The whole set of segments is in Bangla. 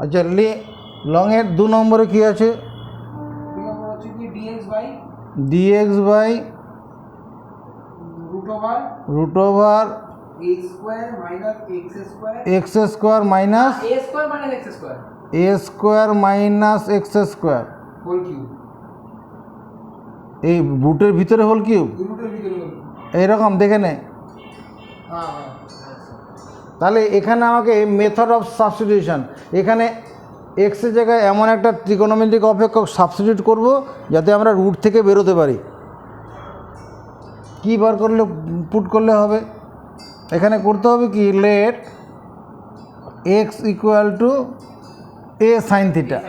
আচ্ছা লংয়ের 2 নম্বরে কি আছে? 2 নম্বর হচ্ছে কি dx by root over x square minus a square minus x square a square minus x square whole cube. এই রুটের ভিতরে হোল কিউব রুটের ভিতরে হোল এইরকম দেখে নে। হ্যাঁ তাহলে এখানে আমাকে মেথড অফ সাবস্টিটিউশন, এখানে এক্সের জায়গায় এমন একটা ত্রিকোণমিতিক অপেক্ষক সাবস্টিটিউট করব যাতে আমরা রুট থেকে বেরোতে পারি। কী বার করলে পুট করলে হবে? এখানে করতে হবে কি, let x equal to a sine theta.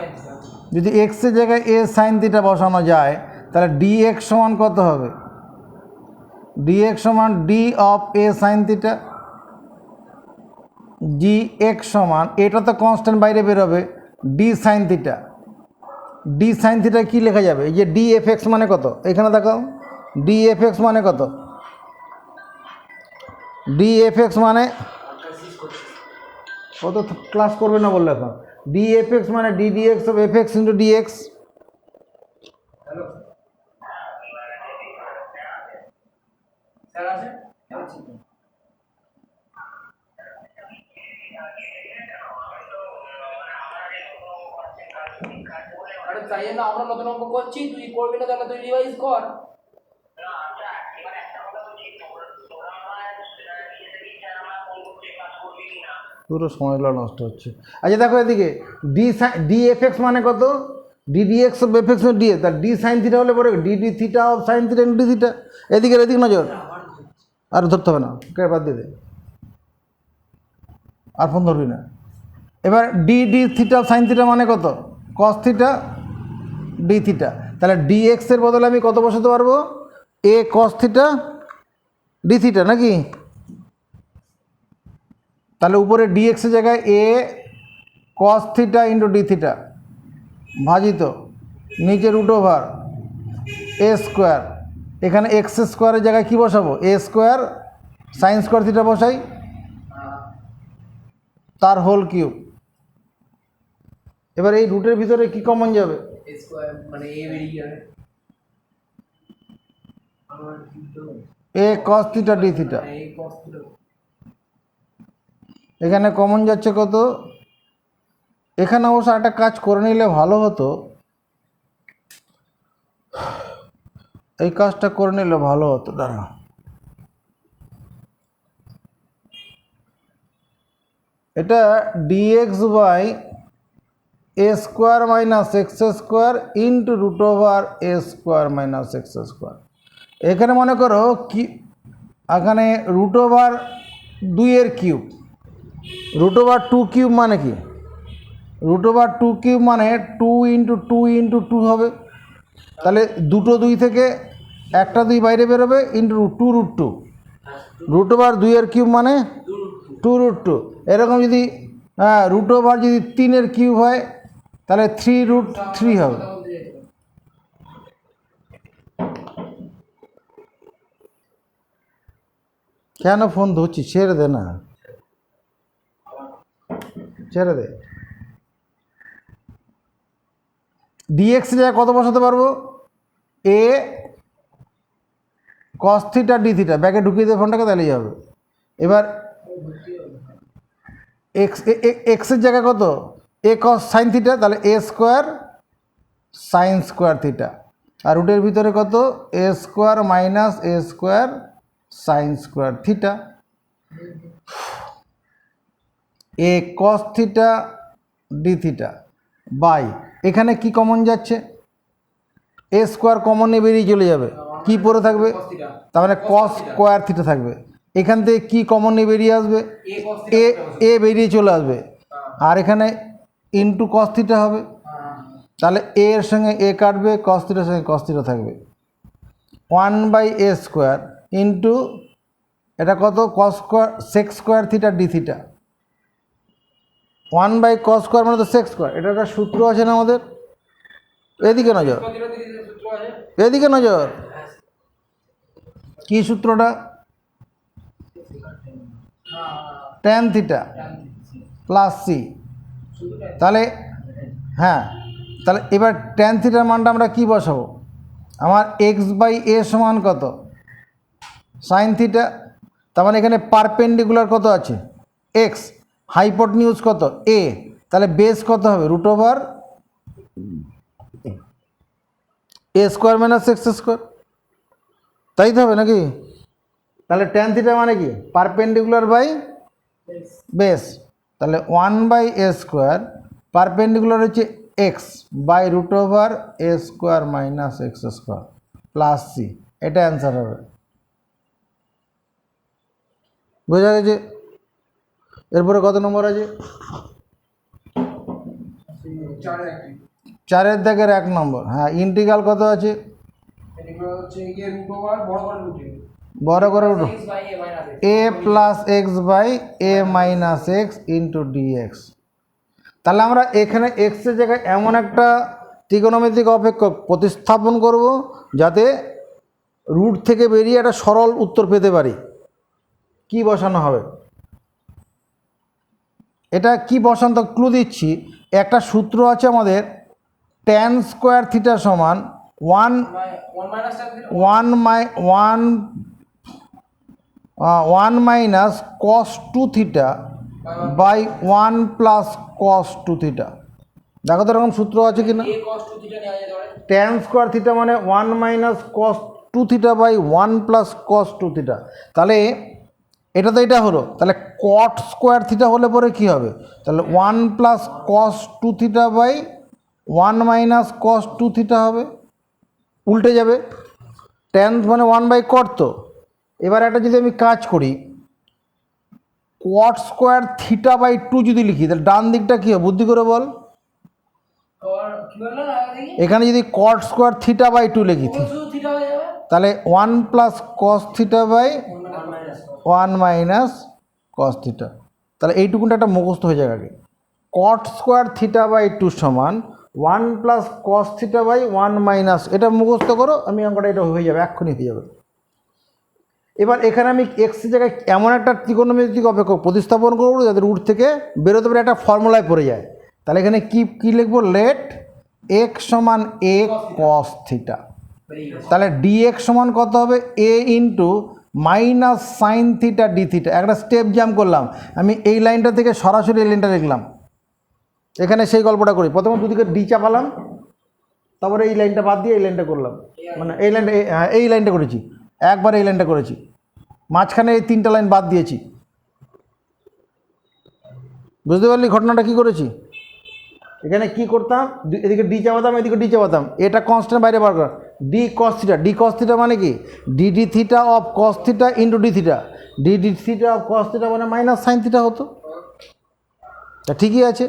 যদি এক্সের জায়গায় এ সাইন থিটা বসানো যায় তাহলে dx সমান কত হবে? dx সমান D of A sine theta. dx সমান, এটা তো কনস্ট্যান্ট বাইরে বেরোবে, D sine theta. D sine theta কী লেখা যাবে? এই যে ডি এফ এক্স মানে কত, এখানে দেখাও ডি এফ এক্স মানে কত। ডি এফ এক্স মানে কত, ক্লাস করবে না বললে এখন। ডি এফ এক্স মানে d d x of F x into D x. Hello sir আছে আরে তাই না, আমরা নতুন অঙ্ক করছি, তুই করবি না তাহলে তুই রিভাইজ কর। পুরো সময়গুলো নষ্ট হচ্ছে। আচ্ছা দেখো এদিকে ডি এফ এক্স মানে কত, D d x of F x D A, তার ডি সাইন থিটা হলে পরে D D theta of sine theta into D theta. এদিকে নজর, আর ধরতে হবে না, কে বাদ দিয়ে দে, আর ফোন ধরবি না। এবার D D theta sine theta মানে কত, কস থিটা ডি থিটা। তাহলে ডি এক্সের বদলে আমি কত বসাতে পারবো, A cos theta D theta নাকি? তাহলে উপরে ডিএক্সের জায়গায় A cos theta into D theta ভাজিত নিচে রুট ওভার এ স্কোয়ার। এখানে এক্স স্কোয়ারের জায়গায় কী বসাবো, A square sine square theta বসাই, তার হোল কিউব। এবার এই রুটের ভিতরে কি কমন যাবে, মানে এ বেরিয়ে যাবে, এ কস থিটা ডি থিটা। এখানে কমন যাচ্ছে কত, এখানে অবশ্য একটা কাজ করে নিলে ভালো হতো, এই কাজটা করে নিলে ভালো হতো। দাঁড়া, এটা dx by A square minus x square into root over A square minus x square. এখানে মনে করো কি, এখানে রুট ওভার 2 এর কিউব, রুট ওভার 2 কিউব মানে কি, রুট ওভার 2 কিউব মানে 2 ইন্টু 2 ইন্টু 2 হবে। তাহলে দুটো 2 থেকে একটা 2 বাইরে বেরোবে, ইন্টু 2 রুট 2, রুট ওভার 2 এর কিউব মানে 2 রুট 2। এরকম যদি রুট ওভার যদি 3 এর কিউব হয় তাহলে 3 রুট 3 হবে। কেন ফোন ধরছি, ছেড়ে দে না, ছেড়ে দে। ডিএক্স জায়গায় কত বসাতে পারবো, A cos theta D theta, ব্যাগে ঢুকিয়ে দেবে ফোনটাকে, তাহলেই হবে। এবার এক্সের জায়গায় কত, এ কস সাইন থিটা, তাহলে A square sine square theta. আর রুটের ভিতরে কত, A square minus A square sine square theta. A cos theta D theta by, এখানে কি কমন যাচ্ছে, এ স্কোয়ার কমন নিয়ে বেরিয়ে চলে যাবে, কি পড়ে থাকবে, তার মানে কস স্কোয়ার থিটা থাকবে। এখান থেকে কি কমন নিয়ে বেরিয়ে আসবে, এ বেরিয়ে চলে আসবে, আর এখানে ইন্টু কস থিটা হবে। তাহলে এ এর সঙ্গে এ কাটবে, কস থিটার সঙ্গে কস থিটা থাকবে, 1/a স্কোয়ার ইন্টু এটা কত, cos square sec square theta D theta. 1/cos square মানে তো সেক স্কোয়ার। এটা একটা সূত্র আছে না আমাদের, এদিকে নজর, এদিকে নজর, কি সূত্রটা, ট্যান থিটা প্লাস সি শুধু tan। তাহলে হ্যাঁ, তাহলে এবার ট্যান থিটার মানটা আমরা কি বসাবো? আমার এক্স বাই এ সমান কত? Sine theta. তার মানে এখানে পারপেন্ডিকুলার কত আছে? এক্স। হাইপোটেনিউজ কত? এ। তাহলে বেস কত হবে? রুট ওভার এ স্কোয়ার মাইনাস এক্স স্কোয়ার। তাই তো হবে নাকি? তাহলে ট্যান থিটা মানে কি? Perpendicular by base. তাহলে 1/a স্কোয়ার, পারপেন্ডিকুলার হচ্ছে x by root over A square minus x square plus C. এটা অ্যান্সার হবে। বোঝা গেছে? এরপরে কত নম্বর আছে? 4-এর দাগের 1 নম্বর। হ্যাঁ, ইন্টিগ্রাল কত আছে? এগুলো হচ্ছে গিয়ে রুট ওভার বড় করে রুট বড় করে root x by a minus x। A plus x by a minus x into dx. তাহলে আমরা এখানে এক্সের জায়গায় এমন একটা ত্রিকোণমিতিক অপেক্ষক প্রতিস্থাপন করব যাতে রুট থেকে বেরিয়ে একটা সরল উত্তর পেতে পারি। কি বসানো হবে? এটা কি বসানো ক্লু দিচ্ছি। একটা সূত্র আছে আমাদের, ট্যান স্কোয়ার থিটা সমান 1 minus tan theta 1 minus cos 2 theta by 1 plus cos 2 theta. দেখো তো এরকম সূত্র আছে কি না? a cos 2 থিটা নেওয়া যেতে পারে। ট্যান স্কোয়ার থিটা মানে 1 minus cos 2 theta by 1 plus cos 2 theta. তাহলে এটা তো এটা হলো, তাহলে কট স্কোয়ার থিটা হলে পরে কি হবে? তাহলে 1 plus cos 2 theta by 1 minus cos 2 theta হবে। উল্টে যাবে, ট্যান মানে 1 বাই কট। তো এবার একটা যদি আমি কাজ করি, কট স্কোয়ার থিটা বাই 2 যদি লিখি, তাহলে ডান দিকটা কী হবে? বুদ্ধি করে বল। আর কি বললো না দেখি? এখানে যদি কট স্কোয়ার থিটা বাই 2 লিখি, ও শুধু থিটা হয়ে যাবে। তাহলে 1 plus cos theta by 1 minus 1 minus cos theta. তাহলে এইটুকুনটা একটা মুখস্থ হয়ে যাবে আগে। কট স্কোয়ার থিটা বাই 2 সমান 1 plus cos theta by 1 minus, এটা মুখস্থ করো, আমি অঙ্কটা এটা হয়ে যাবে, এক্ষুনি হয়ে যাবে। এবার এখানে আমি এক্সের জায়গায় এমন একটা ত্রিকোণমিতিক অপেক্ষক প্রতিস্থাপন করবো যাতে রুট থেকে বেরোতে পারে একটা ফর্মুলায় পড়ে যায়। তাহলে এখানে কি লিখবো? লেট এক্স সমান এ কস থিটা। বেরিয়ে গেছে। তাহলে ডিএক্স সমান কত হবে? A into minus sine theta D theta. একটা স্টেপ জাম্প করলাম, আমি এই লাইনটা থেকে সরাসরি এই লাইনটা লিখলাম। এখানে সেই গল্পটা করি, প্রথমে দুদিকে ডি চাপালাম, তারপরে এই লাইনটা বাদ দিয়ে এই লাইনটা করলাম, মানে এই লাইনটা এই লাইনটা করেছি, একবার এই লাইনটা করেছি, মাঝখানে এই 3টা লাইন বাদ দিয়েছি। বুঝতে পারলি ঘটনাটা কি করেছি? এখানে কি করতাম? এদিকে ডি চাপাতাম, এদিকে ডি চাপাতাম, এটা কনস্ট্যান্ট বাইরে বার করা। ডি কস থিটা, ডি কস থিটা মানে কি? D theta of cos theta into D theta. D theta of cos theta মানে মাইনাস সাইন থিটা হতো। তা ঠিকই আছে।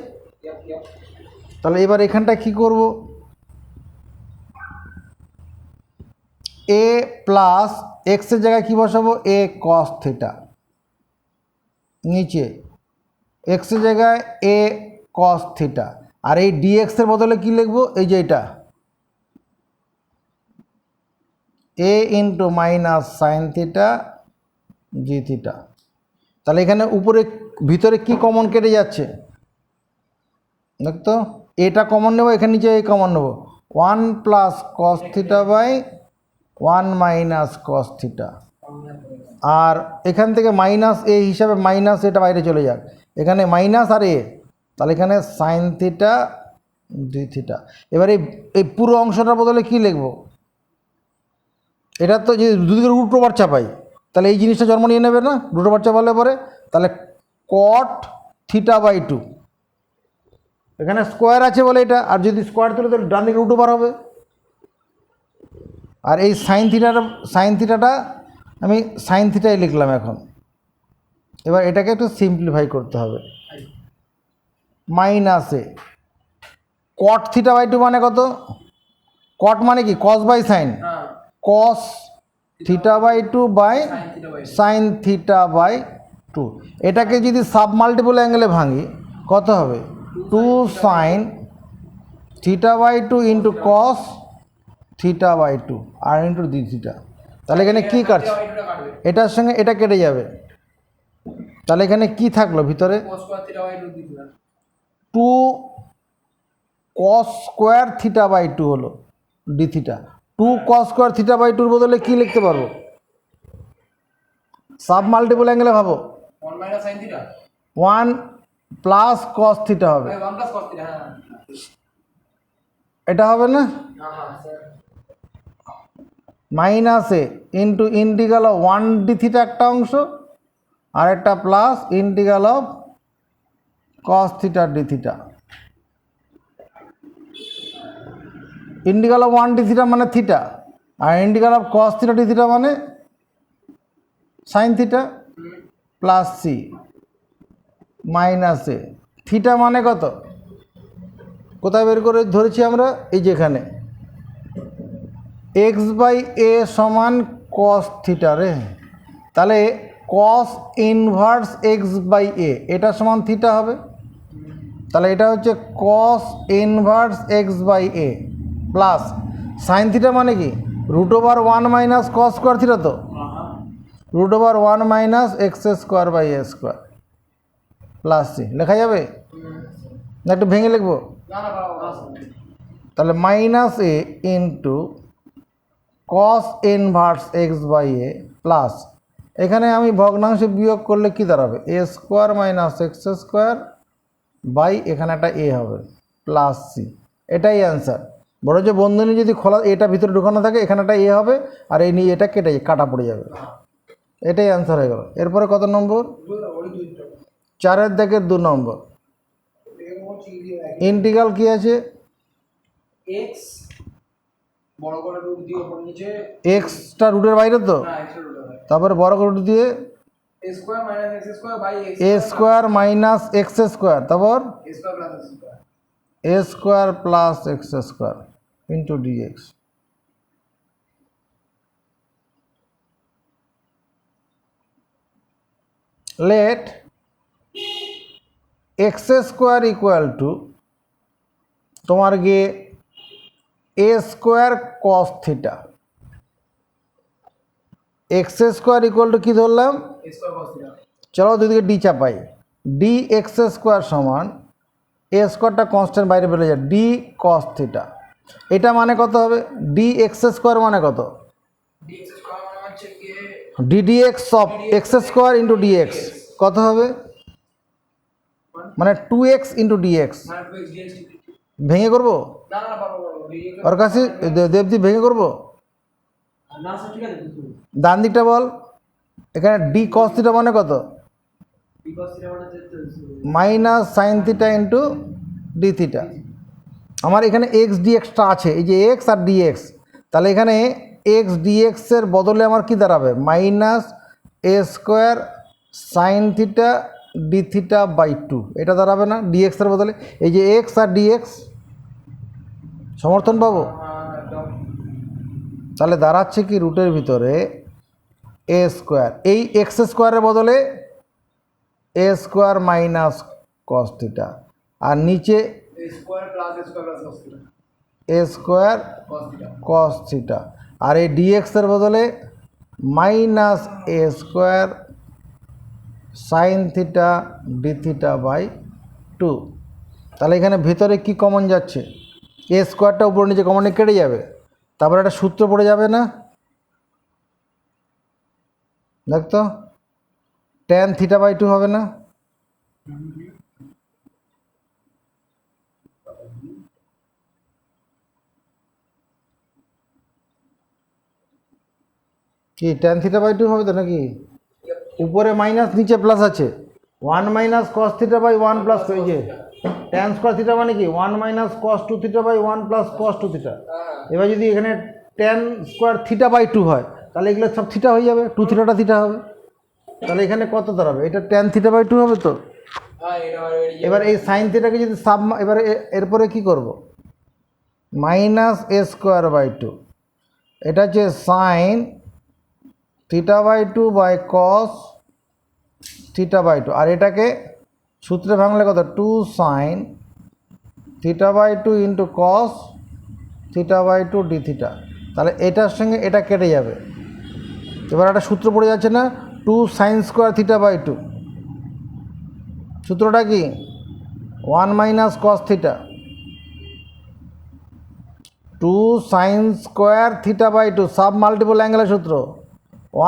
তাহলে এবার এখানটা কি করব? এ প্লাস এক্সের জায়গায় কী বসাবো? এ কস থিটা। নিচে এক্সের জায়গায় এ কস থিটা, আর এই ডিএক্সের বদলে কি লিখবো? এই যে এটা এ ইন্টু মাইনাস সাইন থিটা জি থিটা। তাহলে এখানে উপরে ভিতরে কি কমন কেটে যাচ্ছে দেখতো? এটা কমন নেবো, এখানে নিচে এ কমন নেবো। 1 plus cos theta by 1 minus cos theta. আর এখান থেকে মাইনাস এ হিসাবে মাইনাস এটা বাইরে চলে যাক, এখানে মাইনাস আর এ, তাহলে এখানে সাইন থিটা ডি থিটা। এবার এই পুরো অংশটার বদলে কি লিখবো? এটা তো যদি দুদিকে রুট ওভার চাপাই তাহলে এই জিনিসটা জন্ম নিয়ে নেবে না, রুট ওভার চাপালে পরে। তাহলে কট থিটা বাই 2, এখানে স্কোয়ার আছে বলে এটা, আর যদি স্কোয়ার তুলে তাহলে ডান দিকে রুট ওভার হবে। আর এই সাইন থিটাটা আমি সাইন থিটাই লিখলাম এখন। এবার এটাকে একটু সিম্পলিফাই করতে হবে। মাইনাসে কট থিটা বাই 2 মানে কত? কট মানে কি? কস বাই সাইন, হ্যাঁ cos theta by 2 by sin theta by sine theta by 2। এটাকে যদি সাব মাল্টিপল অ্যাঙ্গেলে ভাঙি কত হবে? 2 sine theta by 2 into cos theta by 2 আর ইন্টু ডি থিটা। তাহলে এখানে কী কাটছে? কাটবে। এটার সঙ্গে এটা কেটে যাবে, তাহলে এখানে কি থাকলো ভিতরে? cos স্কয়ার থিটা বাই 2 দিছিলাম। Two cos square theta by two হলো D theta. Two cos square theta by টুর বদলে কী লিখতে পারবো? সাব মাল্টিপল অ্যাঙ্গেলে ভাবো, 1 minus sine theta, one plus cos theta হবে, 1 প্লাস কস থিটা। হ্যাঁ এটা হবে না? হ্যাঁ sir. Minus A into integral of one D theta একটা অংশ, আর একটা plus integral of cos theta D theta. Integral of one D theta মানে থিটা, আর integral of cos theta D theta মানে sine theta, plus C minus A. Theta মানে কত? কোথায় বের করে ধরেছি আমরা? এই যেখানে এক্স বাই এ সমান কস থিটা রে। তাহলে cos inverse X by A এটা সমান থিটা হবে। তাহলে এটা হচ্ছে cos inverse X by A plus sine theta মানে কি? Root over one minus cos square theta, তো root over one minus x square by A square plus C লেখা যাবে না? একটু ভেঙে লিখবো। না না বাবা, তাহলে minus A into cos inverse X by A plus, এখানে আমি ভগ্নাংশে বিয়োগ করলে কি দাঁড়াবে? A square minus x square by এখানে একটা এ হবে প্লাস সি। এটাই অ্যান্সার। বড় যে বন্ধনী যদি খোলা, এটা ভিতরে ঢুকানো থাকে, এখানে একটা এ হবে, আর এই নিয়ে এটা কেটে কাটা পড়ে যাবে। এটাই অ্যান্সার হয়ে গেল। এরপরে কত নম্বর? 4-এর দাগের 2 নম্বর। ইন্টিগ্রাল কি আছে? এক্স বড় করে রুট দিয়ে উপর নিচে, এক্সটা রুটের বাইরে তো, না এক্স রুট হবে, তারপরে বড় করে রুট দিয়ে A square minus X square by A square minus x square, তারপর A square plus X square. A square plus X square into dx. Let X square equal to তোমার গিয়ে A square cos theta. X square equal to কী ধরলাম? A square cos theta. চলো দুদিকে ডি চাপাই। ডি এক্স স্কোয়ার সমান এ স্কোয়ারটা কনস্ট্যান্ট বাইরে বেরিয়ে যায়, ডি কস থিটা। এটা মানে কত হবে? ডি এক্স স্কোয়ার মানে কত? dx স্কয়ার মানে হচ্ছে কি d d x of x square into dx কত হবে? মানে 2x ইন্টু ডিএক্স। মানে 2x dx। ভেঙে করবো? না না বাবা বাবা, dx ওর কাছে দেবদীপ ভেঙে করবো? না স্যার ঠিক আছে। ডান দিকটা বল। এখানে ডি কস থিটা মানে কত? ডি cos থিটা মানে হচ্ছে minus sine theta into D theta. আমার এখানে এক্স ডিএক্সটা আছে, এই যে এক্স আর ডিএক্স, তাহলে এখানে এক্স ডিএক্সের বদলে আমার কি দাঁড়াবে? Minus A square sine theta D theta by 2 এটা দাঁড়াবে না ডিএক্সের বদলে? এই যে এক্স আর ডিএক্স সমর্থন পাবো। একদম। তাহলে দাঁড়াচ্ছে কি রুটের ভিতরে এ স্কোয়ার, এই এক্স স্কোয়ারের বদলে A square minus cos theta, আর নিচে A square plus A square plus cos theta, A square cos theta. Cos theta, আর এই ডিএক্সের বদলে minus A square sine theta D theta by 2। তাহলে এখানে ভিতরে কি কমন যাচ্ছে? এ স্কোয়ারটা উপর নিচে কমনে কেটে যাবে, তারপরে একটা সূত্র পড়ে যাবে না? দেখতো ট্যান থিটা বাই 2 হবে না? কি ট্যান থিটা বাই 2 হবে তো নাকি? উপরে মাইনাস নিচে প্লাস আছে, 1 minus cos theta by 1 plus, এই যে ট্যান স্কোয়ার থিটা মানে কি 1 minus cos 2 theta by 1 plus cos 2 theta. এবার যদি এখানে ট্যান স্কোয়ার থিটা বাই 2 হয়, তাহলে এগুলো সব থিটা হয়ে যাবে, 2 থিটাটা থিটা হবে। তাহলে এখানে কত দাঁড়াবে? এটা ট্যান থিটা বাই 2 হবে তো। হ্যাঁ এটা আর এবার এই সাইন থিটাকে যদি এবারে এরপরে কি করব? মাইনাস এ স্কোয়ার বাই 2, এটা হচ্ছে sine theta by 2 by cos theta by 2, আর এটাকে সূত্রে ভাঙলে কত? 2 sine theta by 2 into cos theta by 2 d theta. তাহলে এটার সঙ্গে এটা কেটে যাবে। এবার একটা সূত্র পড়ে যাচ্ছে না, 2 সাইন স্কোয়ার থিটা বাই 2। সূত্রটা কি? 1 minus cos theta, 2 sine square theta by 2 sub multiple অ্যাঙ্গেলের সূত্র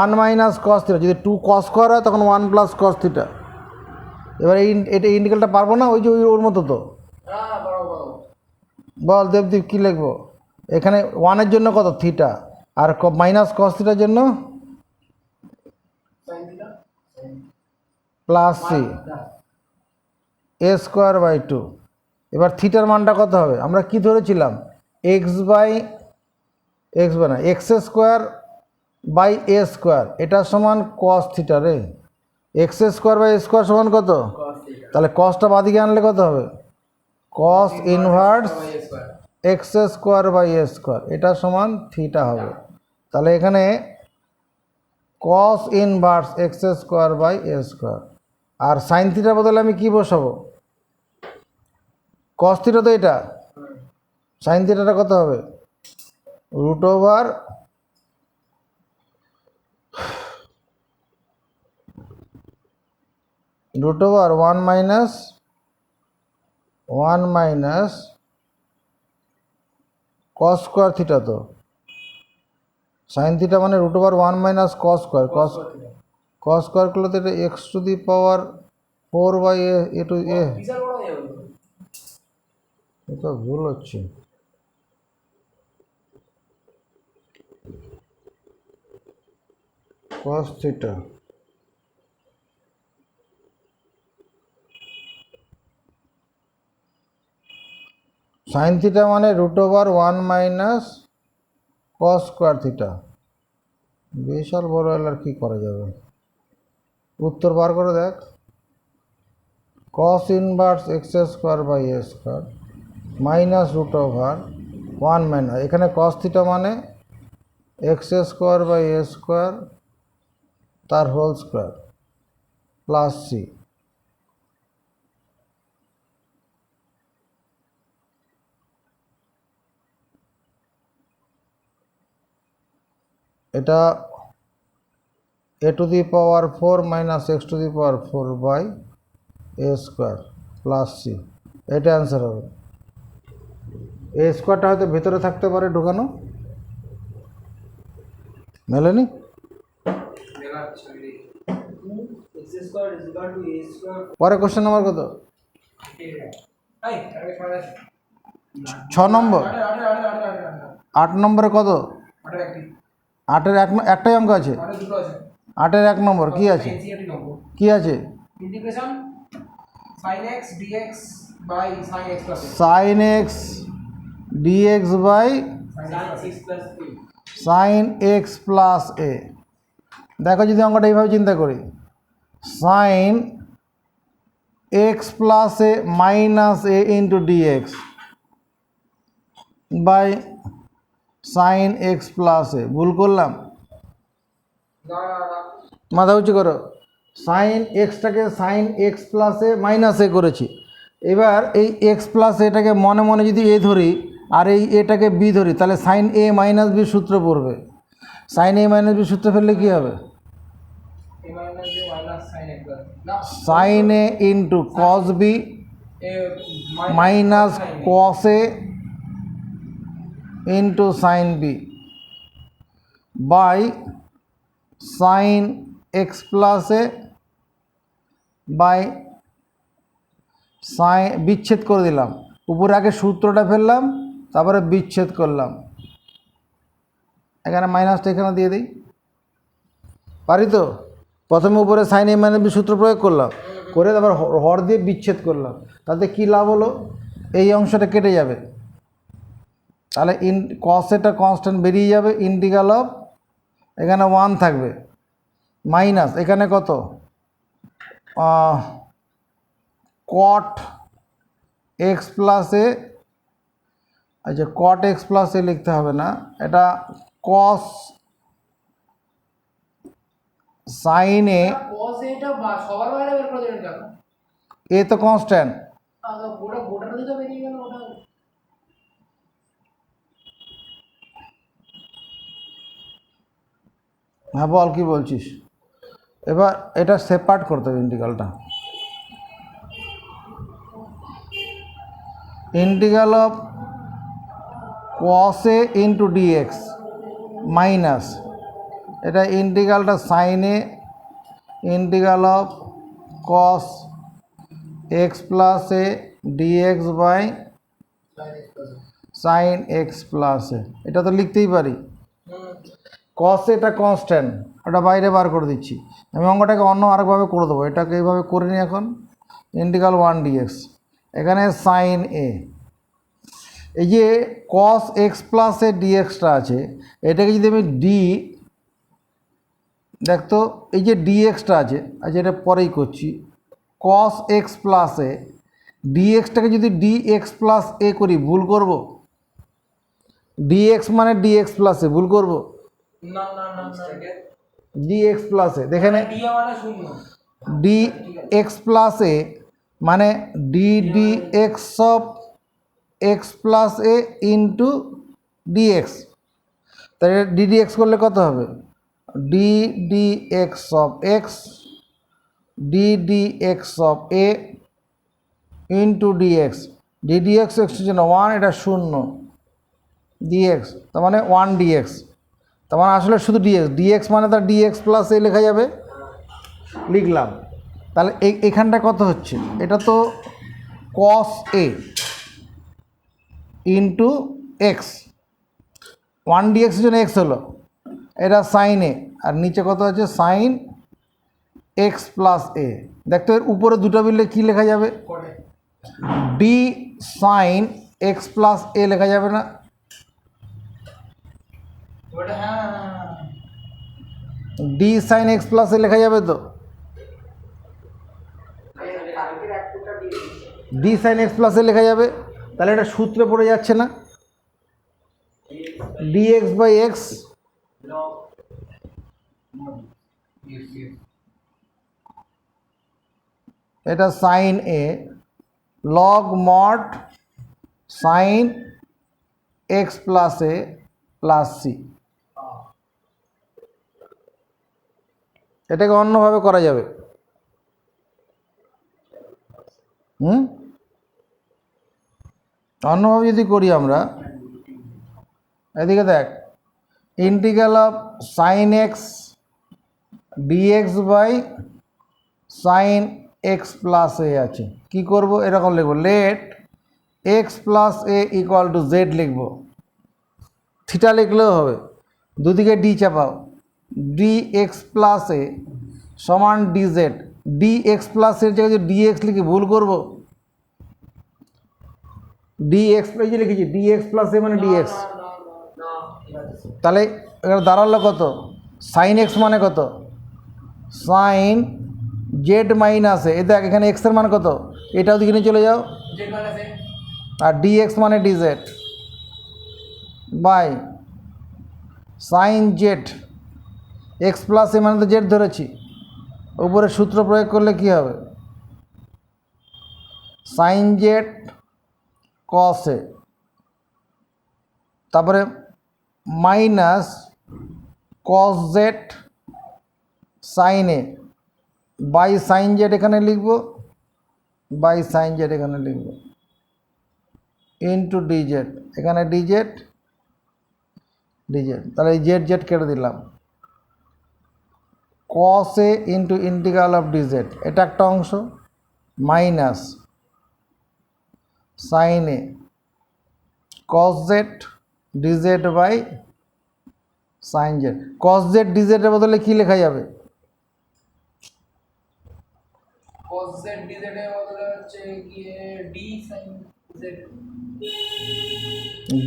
1 মাইনাস কস থিটা, যদি 2 কস স্কোয়ার হয় তখন 1 প্লাস কস থিটা। এবার এটা ইন্টিগ্রালটা পারবো না, ওই যে ওর মতো তো। বল দেবদীপ কী লিখবো এখানে? 1-এর জন্য কত থিটা, আর মাইনাস কস থিটার জন্য plus c a square by 2। এবার থিটার মানটা কত হবে? আমরা কি ধরেছিলাম? X by x square by A square, এটা সমান কস থিটা রে। X square by A square সমান কত? তাহলে কসটা বাদিকে আনলে কত হবে? Cos inverse x square by A square, এটা সমান থিটা হবে। তাহলে এখানে cos inverse x square by A square, আর সাইন থিটার বদলে আমি কি বসাবো? কস থিটা তো এটা, সাইন থিটাটা কত হবে? Root over one minus cos square theta, তো সাইন থিটা মানে root over 1 minus cos square, cos square করলে তো এটা X to the power 4 by A to A. এটা ভুল হচ্ছে। কস থিটা সাইন থিটা মানে root over 1 minus cos square theta. বিশাল বড় হলে আর কী করা যাবে? উত্তর বার করে দেখ। Cos inverse x square by A square minus root over 1 minus, এখানে কস থিটা মানে X square by A square তার হোল স্কোয়ার প্লাস সি। এটা A to the power 4 minus X to the power 4 by A square plus C, এটা অ্যান্সার হবে। এ স্কোয়ারটা হয়তো ভেতরে থাকতে পারে ঢোকানো, মেলেনি। পরে কোশ্চেন নাম্বার কত? 6 নম্বর। 8 নম্বরে কত? 8-এর একটাই অঙ্ক আছে। 8-এর 1 নম্বর কি আছে? কি আছে? Integration sin x dx by sin x plus a, sine X dx by sine x plus A. দেখো যদি অঙ্কটা এইভাবে চিন্তা করি, sine x plus A minus A into dx by sine x plus A. ভুল করলাম? মাথা উঁচু করো। সাইন এক্সটাকে sine x plus A minus A করেছি। এবার এই এক্স প্লাস এটাকে মনে মনে যদি এ ধরি আর এই এটাকে বি ধরি, তাহলে সাইন এ মাইনাস বি সূত্র পড়বে। সাইন এ মাইনাস বি সূত্র ফেললে কী হবে? Sine a into cos b minus cos A into sine b by sine x plus a by sine, বিচ্ছেদ করে দিলাম। উপরে আগে সূত্রটা ফেললাম, তারপরে বিচ্ছেদ করলাম। এখানে মাইনাসটা এখানে দিয়ে দিই, পারি তো? প্রথমে উপরে সাইন এ মাইনাস বি সূত্র প্রয়োগ করলাম, করে তারপর হর দিয়ে বিচ্ছেদ করলাম। তাতে কী লাভ হলো? এই অংশটা কেটে যাবে, তাহলে কস এটা কনস্ট্যান্ট বেরিয়ে যাবে। ইন্টিগ্রাল অফ, এখানে 1 থাকবে, মাইনাস এখানে কত কট এক্স প্লাস এ। আচ্ছা, কট এক্স প্লাস এ লিখতে হবে না, এটা কস সাইন এ। cos এটা সবার বাইরে বের করে দেবেন কেন? এ তো কনস্ট্যান্ট। গোটাটা তো বেরিয়ে গেল ওটা। হ্যাঁ বল, কি বলছিস? এবার এটা সেপারেট করতে হবে ইন্টিগ্রালটা। Integral of cos A into dx minus এটা ইন্টিগ্রালটা sine A integral of cos x plus A dx by sine x plus A, এটা তো লিখতেই পারি। কস এটা কনস্ট্যান্ট, ওটা বাইরে বার করে দিচ্ছি। আমি অঙ্কটাকে অন্য আরেকভাবে করে দেবো, এটাকে এইভাবে করে নিই এখন। ইন্টিগ্রাল 1 ডিএক্স, এখানে সাইন এ, এই যে কস এক্স প্লাস এ ডিএক্সটা আছে, এটাকে যদি আমি ডি দেখতো, এই যে ডিএক্সটা আছে, আচ্ছা এটা পরেই করছি, কস এক্স প্লাস এ ডিএক্সটাকে যদি ডিএক্স প্লাস এ করি ভুল করব? ডিএক্স মানে ডিএক্স প্লাস এ ভুল করব? না না না ডিএক্স প্লাস এ দেখেন, ডি মানে শূন্য, ডি এক্স প্লাস এ মানে d d x of x plus a into dx, তাই ডি ডি এক্স করলে কত হবে? D d x of x d d x of a into dx, d d x এক্সের জন্য 1, এটা 0 ডিএক্স, তার মানে 1 ডিএক্স, তার মানে আসলে শুধু ডিএক্স, ডিএক্স মানে তার ডিএক্স প্লাস এ লেখা যাবে, লিখলাম। তাহলে এখানটা কত হচ্ছে? এটা তো কস এ ইন্টু এক্স, 1 ডিএক্সের জন্য এক্স হলো, এটা সাইন এ, আর নিচে কত আছে? Sine x plus A. দেখতে এর উপরে দুটো মিললে কী লেখা যাবে? D sine x plus A লেখা যাবে না? D sine x plus A লেখা যাবে তো? D sine x plus A লেখা যাবে, তাহলে এটা সূত্রে পড়ে যাচ্ছে না? ডিএক্স বাই এক্স, এটা সাইন এ log mod sine x plus এ প্লাস সি। এটাকে অন্যভাবে করা যাবে। অন্যভাবে যদি করি আমরা, এদিকে দেখ, integral of sine X dx by sine x plus A আছে, কী করবো? এরকম লিখবো, let x plus A equal to Z লিখবো, থিটা লিখলেও হবে, দুদিকে ডি চাপাও, ডি এক্স প্লাস এ সমান D Z, D x plus এর জায়গায় যদি ডি এক্স লিখে ভুল করবো? ডি এক্স এই যে লিখেছি ডি এক্স প্লাস এ মানে ডি এক্স, তাহলে এখানে দাঁড়ালো কত? সাইন এক্স মানে কত? সাইন জেড মাইনাস এ, দেখ এখানে এক্সের মান কত? এটাও দিকে নিয়ে চলে যাও, আর ডি এক্স মানে D Z by sign Z X plus এ মানে তো জেড ধরেছি, উপরে সূত্র প্রয়োগ করলে কি হবে? সাইন জেড কস এ, তারপরে minus cos z sin a by sign z এখানে লিখব, বাই সাইন জেড এখানে লিখব, ইন্টু ডিজেড, এখানে ডিজেড ডিজেড, তাহলে এই জেড জেড কেটে দিলাম, cos A into integral of dz, এটা একটা অংশ, minus sin a cos z dz by sign z. Cos z ডিজেডের বদলে কী লেখা যাবে? cos z dz এর বদলে হচ্ছে কি d sin z,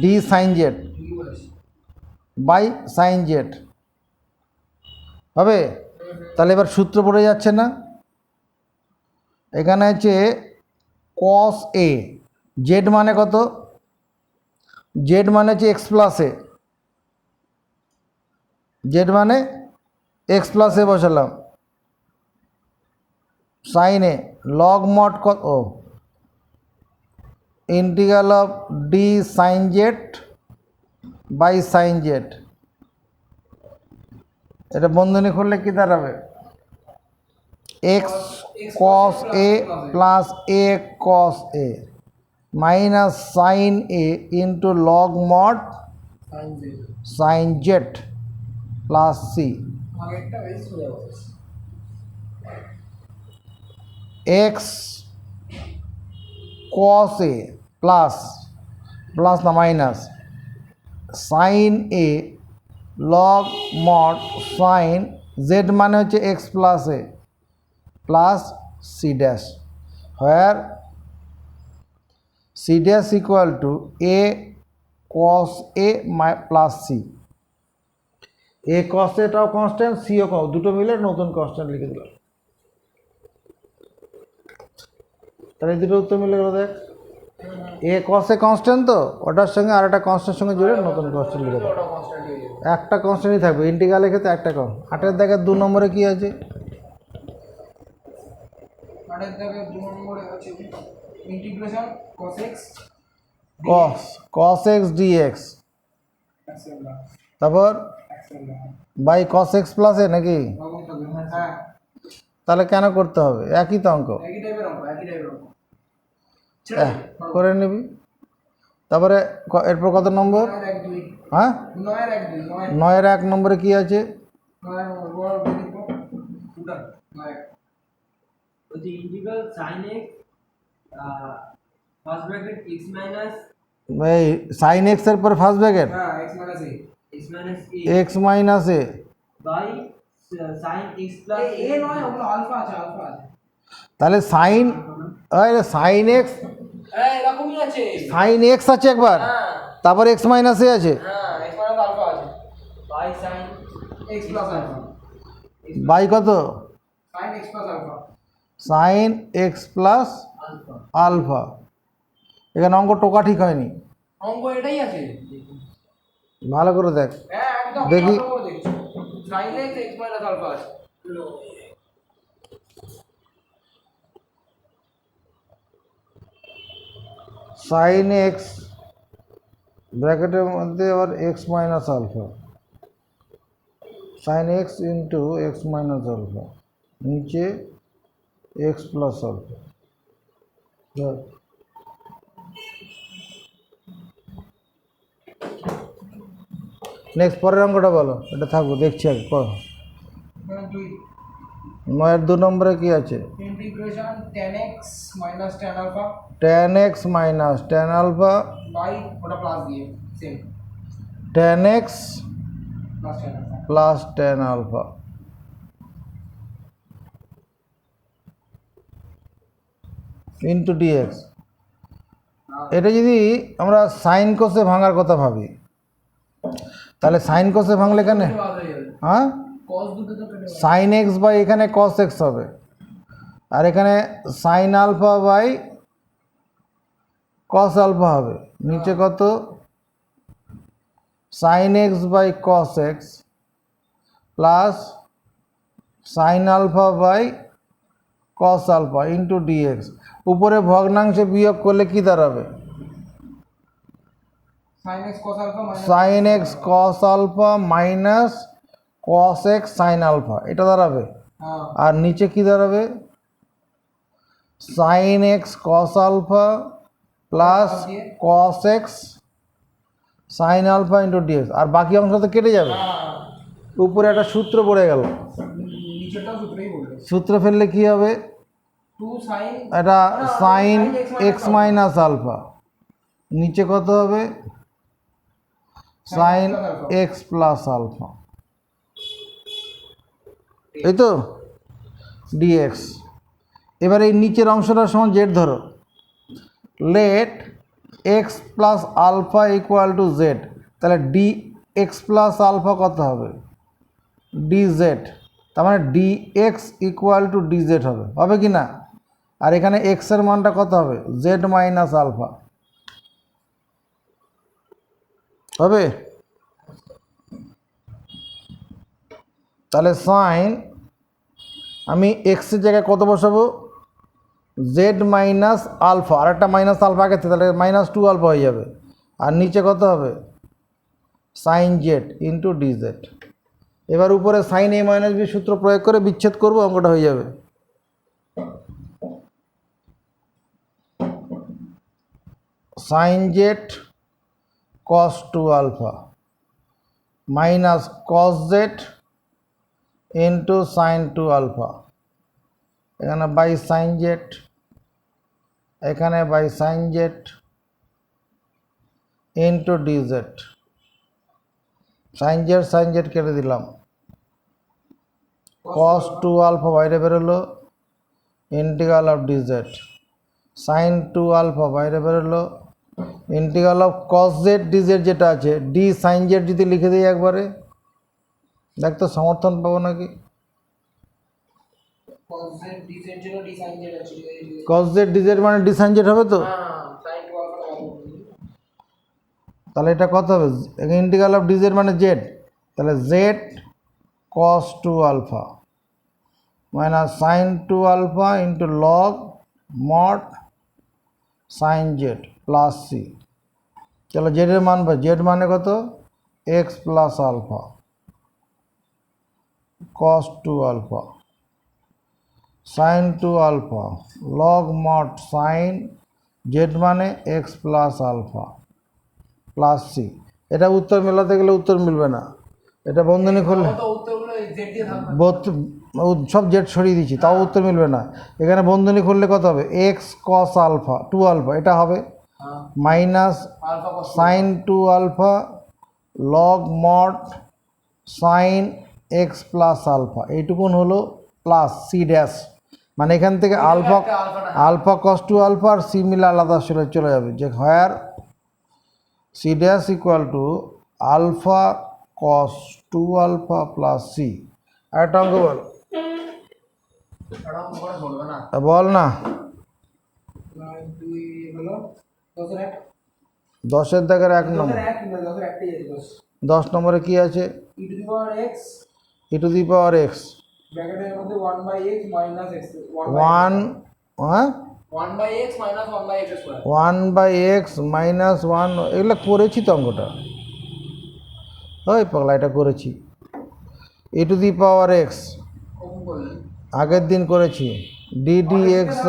d sign z by sign z হবে। তাহলে এবার সূত্র পড়ে যাচ্ছে না? এখানে হচ্ছে কস এ, জেড মানে কত? জেড মানে হচ্ছে এক্স প্লাস এ, জেড মানে এক্স প্লাস এ বসালাম, সাইন এ লগ মড কত? Integral of d sign z by sign z, এটা বন্ধনী করলে কি দাঁড়াবে? X cos a plus a cos a, minus sin a into log mod sin z sign z plus c আগেরটা বেশ হয়ে যাবে x cos a plus plus না মাইনাস সাইন এ লগ মড সাইন জেড মানে হচ্ছে x plus A plus c dash where c dash equal to a cos a plus c a cos এটাও কনস্ট্যান্ট সিও দুটো মিলে নতুন কনস্ট্যান্ট লিখে দিলাম। তাহলে এই দুটো উত্তর মিলে গেল দেখ এ কসে কনস্ট্যান্ট তো ওটার সঙ্গে আর একটা কনস্ট্যান্ট সঙ্গে জুড়ে নতুন কনস্ট্যান্ট লিখে দেবো। ওটা কনস্ট্যান্ট হয়ে যাবে একটা কনস্ট্যান্টই থাকবে ইন্টিগ্রালের ক্ষেত্রে একটা কম। 8 দেখে 2 নম্বরে কি আছে আরের জায়গায় 2 নম্বরে আছে integration cos x cos x dx এক্সেল তারপর এক্সেল by cos x plus a নাকি বাবুই থাকবে হ্যাঁ তাহলে কেন করতে হবে একই তো অঙ্ক একই টাইপের অঙ্ক করে নিবি। তারপরে এরপর কত নম্বর 9 1 2 হ্যাঁ 9 1 2 9 9-এর 1 নম্বরে কি আছে 9 নম্বর দেখো পুরা 9 the integral sin x first bracket x minus এই সাইন এক্স এর পরে ফার্স্ট ব্র্যাকেট হ্যাঁ x a x minus a x minus A by sin x plus এ নয় ওগুলো আলফা আছে তাহলে সাইন সাইন এক্স হ্যাঁ এরকমই আছে সাইন এক্স আছে একবার হ্যাঁ তারপর এক্স মাইনাস এ আছে হ্যাঁ x মাইনাস আলফা আছে by sin x plus alpha by কত sin x plus alpha sine x plus alpha alpha এখানে অঙ্ক টোকা ঠিক হয়নি অঙ্ক এটাই আছে ভালো করে দেখ হ্যাঁ একদম দেখি। ভালো করে দেখছি sin x x minus alpha আছে সাইন এক্স ব্র্যাকেটের মধ্যে আবার x minus alpha sine x into x minus alpha নিচে এক্স প্লাস আলফা নেক্সট পরের অঙ্কটা বলো এটা থাকবো দেখছি আগে করো দুই 9-এর 2 নম্বরে কি আছে integration tan x minus tan alpha tan x minus tan alpha by ওটা প্লাস দিয়ে same tan x plus tan alpha plus tan alpha into dx এটা যদি আমরা সাইন কোসে ভাঙার কথা ভাবি তাহলে সাইন কোসে ভাঙলে এখানে বাদ হয়ে যাবে হ্যাঁ cos দুটো তো কেটে সাইন এক্স বাই এখানে কস এক্স হবে আর এখানে sin alpha by cos alpha হবে নিচে কত sin x by cos x plus sin alpha by cos alpha into dx উপরে ভগ্নাংশে বিয়োগ করলে কি দাঁড়াবে sin x cos আলফা minus sin x cos alpha minus cos x sin alpha এটা দাঁড়াবে হ্যাঁ আর নিচে কি দাঁড়াবে sin x cos alpha plus cos x sin alpha into dx আর বাকি অংশ তো কেটে যাবে হ্যাঁ উপরে একটা সূত্র পড়ে গেল নিচেরটাও সূত্রই বলবে সূত্র ফেললে কি হবে 2 sin এটা সাইন এক্স মাইনাস আলফা নিচে কত হবে সাইন এক্স প্লাস আলফা এই তো ডিএক্স এবার এই নিচের অংশটার সমান জেড ধরো let x plus alpha equal to z তাহলে ডি এক্স প্লাস আলফা কত হবে ডি জেড তার মানে d x equal to d z হবে কি না আর এখানে এক্সের মানটা কত হবে জেড মাইনাস আলফা হবে তাহলে সাইন আমি এক্সের জায়গায় কত বসাবো জেড মাইনাস আলফা আর একটা মাইনাস আলফা আগে তাহলে -2 আলফা হয়ে যাবে আর নিচে কত হবে sine z into d z এবার উপরে সাইন এ মাইনাস বি সূত্র প্রয়োগ করে বিচ্ছেদ করবো অঙ্কটা হয়ে যাবে sine z cos two alpha minus cos z into sine two alpha, এখানে বাই সাইন জেড, এখানে by sign z into d z. Sign z কেটে দিলাম, কস টু আলফা বাইরে বেরোলো, integral of d z. Sine two alpha বাইরে বেরোলো, integral of cos z d z যেটা আছে, ডি সাইন জেড যদি লিখে দিই একবারে, দেখ তো সমর্থন পাবো নাকি। cos z dz ছিল d sin z আছে কস জেড ডি জেড মানে ডি সাইন জেড হবে তো, হ্যাঁ sin 2 আলফা কত তাহলে এটা কত হবে, ইন্টিগ্রাল অফ ডি জেড মানে জেড, তাহলে z cos two alpha minus sin two alpha into log mod sin z plus c. চলো জেডের মান পাই, জেড মানে কত, x plus alpha cos two alpha sin two alpha log mod sin z মানে x plus alpha plus C. এটা উত্তর মেলাতে গেলে উত্তর মিলবে না, এটা বন্ধনী খুললে কত উত্তরগুলো z দিয়ে থাকবে, সব জেড সরিয়ে দিচ্ছি তাও উত্তর মিলবে না। এখানে বন্ধনী খুললে কত হবে, x cos alpha two alpha এটা হবে হ্যাঁ minus alpha cos sin two alpha log mod sine x plus alpha, এইটুকুন হলো প্লাস সি ড্যাশ, মানে এখান থেকে alpha alpha cos two alpha আর সি মিলে আলাদা চলে যাবে, যে where c dash equal to alpha cos two alpha plus c. আরেকটা অঙ্ক বল, আরাম করে বলবে না বল না। 2 হলো 10 10-এর দাগের 1 নম্বর, 10 একটাই আছে 10 নম্বরে কি আছে, e to the power x E to the power x ব্র্যাকেটের মধ্যে 1/x minus x 1 হ্যাঁ 1/x minus 1/x square 1/x minus 1, এগুলো করেছি তো অঙ্কটা, ওই পাগলা এটা করেছি। ই টু দি পাওয়ার এক্স কম করলেন আগের দিন করেছি, ডিডি এক্স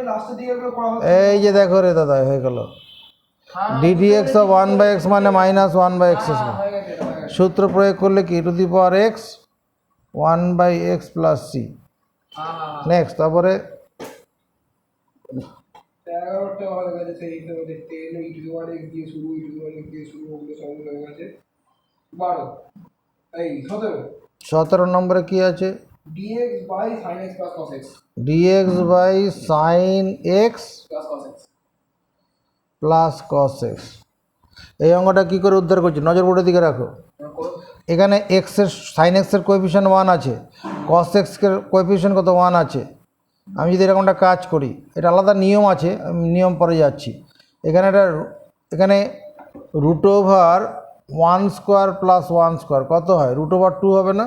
লাস্টের দিকে করা হবে এই যে দেখো রে দাদা হয়ে গেল, ডিডি এক্স অফ 1/x মানে মাইনাস 1/x হ্যাঁ হয়ে গেছে এটা হয়ে গেছে সূত্র প্রয়োগ করলে কি e to the power x 1/x plus c. হ্যাঁ নেক্সট তারপরে 11টা হয়ে গেছে সেই হিসেবে দেখতে গেলে e to the power x দিয়ে শুরু e to the power x দিয়ে শুরু ওগুলো সব হয়ে গেছে 12 এই 17 নম্বরে কি আছে, dx by sin x plus cos x dx by sign x plus cos x plus cos x. এই অঙ্কটা কী করে উদ্ধার করছি, নজর বোর্ডের দিকে রাখো। করো এখানে এক্সের সাইন এক্সের কোএফিসিয়েন্ট 1 আছে, কস এক্সের কোএফিসিয়েন্ট কত 1 আছে। আমি যদি এরকমটা কাজ করি, এটা আলাদা নিয়ম আছে, আমি নিয়ম পরে যাচ্ছি। এখানে root over 1 square plus 1 square কত হয়, রুট ওভার 2 হবে না।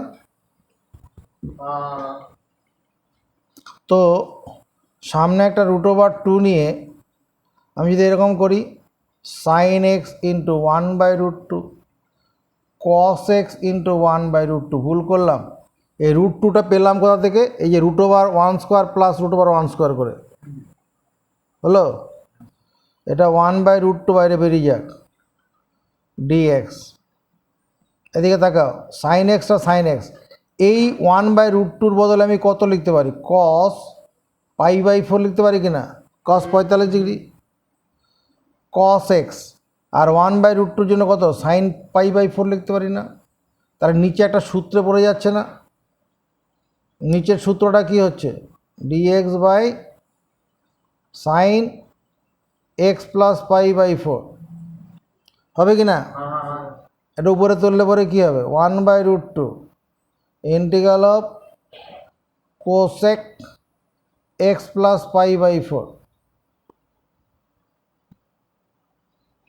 তো সামনে একটা রুট ওভার 2 নিয়ে আমি যদি এরকম করি, sine x into 1/√2 cos x into 1/√2, ভুল করলাম। এই রুট 2টা পেলাম কোথা থেকে, এই যে root over 1 square plus root over 1 square করে হলো, এটা 1/√2 বাইরে বেরিয়ে যাক, ডিএক্স। এদিকে তাকাও, সাইন এক্সটা সাইন এক্স, এই 1/√2-র বদলে আমি কত লিখতে পারি, কস π/4 লিখতে পারি কি না, কস 45 ডিগ্রি কস এক্স, আর 1/√2-র জন্য কত সাইন π/4 লিখতে পারি না। তার নিচে একটা সূত্রে পড়ে যাচ্ছে না, নিচের সূত্রটা কি হচ্ছে, dx by sine x plus π/4 হবে কি না। এটা উপরে তুললে পরে কী হবে, 1/√2 integral of cosec x plus π/4,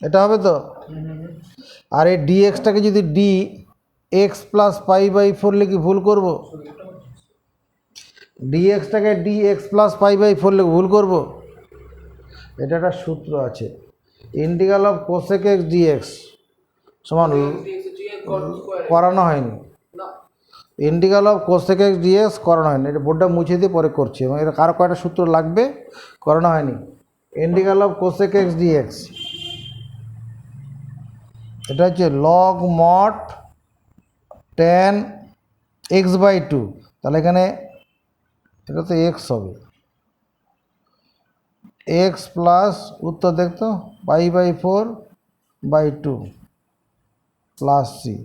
এটা হবে তো। আর এই ডিএক্সটাকে যদি ডি এক্স প্লাস π/4 লিখি ভুল করব, ডিএক্সটাকে ডি এক্স প্লাস π/4 লিখে ভুল করব। এটা একটা সূত্র আছে, integral of cosec x dx সমান করানো হয়নি, integral of cosec x dx করানো হয়নি, এটা বোর্ডটা মুছে দিয়ে পরে করছি, এবং এটা কারো কয়টা সূত্র লাগবে করানো হয়নি। Integral of cosec x dx এটা হচ্ছে log mod tan x by two, তাহলে এখানে এটা তো এক্স হবে, এক্স প্লাস উত্তর দেখতো pi by 4/2 plus c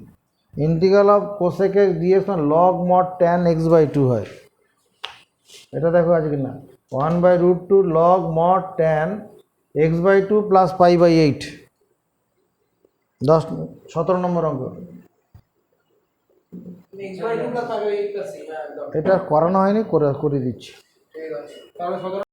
integral of cosec x dx log mod tan x by two হয়। এটা দেখো আছে কি না, 1/√2 log mod tan x by two plus পাই/8, 17 নম্বর অঙ্ক। x/2 প্লাস 5/8 প্লাস c, হ্যাঁ একদম এটা করানো হয়নি, করে দিচ্ছি। ঠিক আছে, তাহলে 17